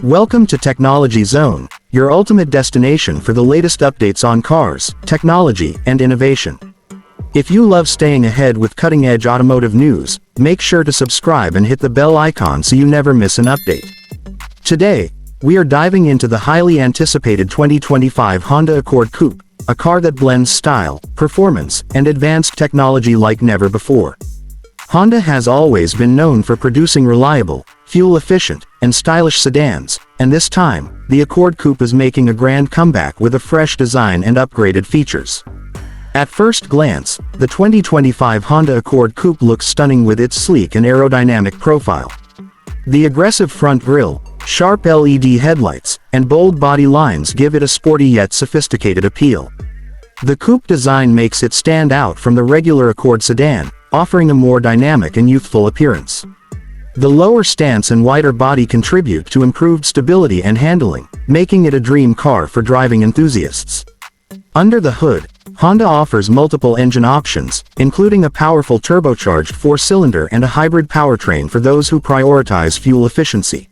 Welcome to Technology Zone, your ultimate destination for the latest updates on cars, technology, and innovation. If you love staying ahead with cutting-edge automotive news, make sure to subscribe and hit the bell icon so you never miss an update. Today, we are diving into the highly anticipated 2025 Honda Accord Coupe, a car that blends style, performance, and advanced technology like never before. Honda has always been known for producing reliable, fuel-efficient, and stylish sedans, and this time, the Accord Coupe is making a grand comeback with a fresh design and upgraded features. At first glance, the 2025 Honda Accord Coupe looks stunning with its sleek and aerodynamic profile. The aggressive front grille, sharp LED headlights, and bold body lines give it a sporty yet sophisticated appeal. The coupe design makes it stand out from the regular Accord sedan, offering a more dynamic and youthful appearance. The lower stance and wider body contribute to improved stability and handling, making it a dream car for driving enthusiasts. Under the hood, Honda offers multiple engine options, including a powerful turbocharged 4-cylinder and a hybrid powertrain for those who prioritize fuel efficiency.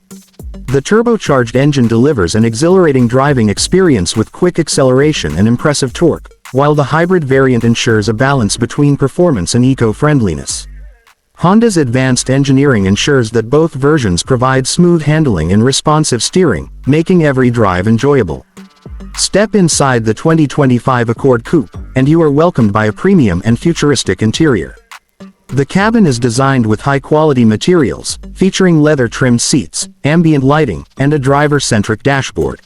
The turbocharged engine delivers an exhilarating driving experience with quick acceleration and impressive torque, while the hybrid variant ensures a balance between performance and eco-friendliness. Honda's advanced engineering ensures that both versions provide smooth handling and responsive steering, making every drive enjoyable. Step inside the 2025 Accord Coupe, and you are welcomed by a premium and futuristic interior. The cabin is designed with high-quality materials, featuring leather-trimmed seats, ambient lighting, and a driver-centric dashboard.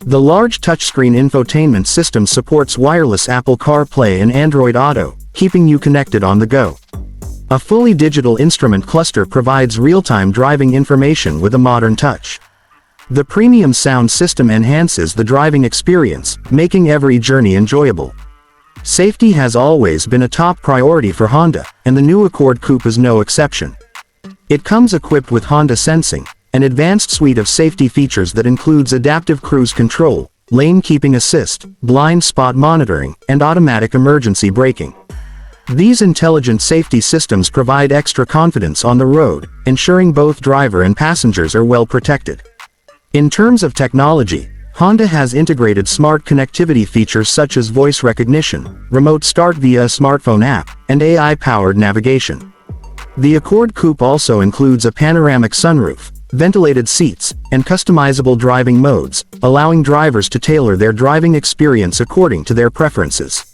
The large touchscreen infotainment system supports wireless Apple CarPlay and Android Auto, keeping you connected on the go. A fully digital instrument cluster provides real-time driving information with a modern touch. The premium sound system enhances the driving experience, making every journey enjoyable. Safety has always been a top priority for Honda, and the new Accord Coupe is no exception. It comes equipped with Honda Sensing, an advanced suite of safety features that includes adaptive cruise control, lane keeping assist, blind spot monitoring, and automatic emergency braking. These intelligent safety systems provide extra confidence on the road, ensuring both driver and passengers are well protected. In terms of technology, Honda has integrated smart connectivity features such as voice recognition, remote start via a smartphone app, and AI-powered navigation. The Accord Coupe also includes a panoramic sunroof, ventilated seats, and customizable driving modes, allowing drivers to tailor their driving experience according to their preferences.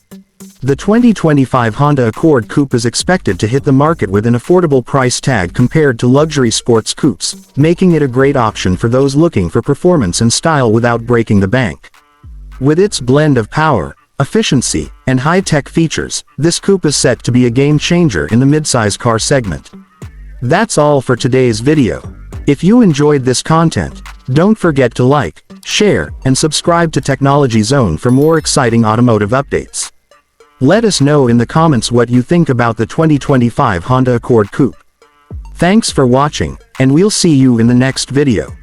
The 2025 Honda Accord Coupe is expected to hit the market with an affordable price tag compared to luxury sports coupes, making it a great option for those looking for performance and style without breaking the bank. With its blend of power, efficiency, and high-tech features, this coupe is set to be a game-changer in the midsize car segment. That's all for today's video. If you enjoyed this content, don't forget to like, share, and subscribe to Technology Zone for more exciting automotive updates. Let us know in the comments what you think about the 2025 Honda Accord Coupe. Thanks for watching, and we'll see you in the next video.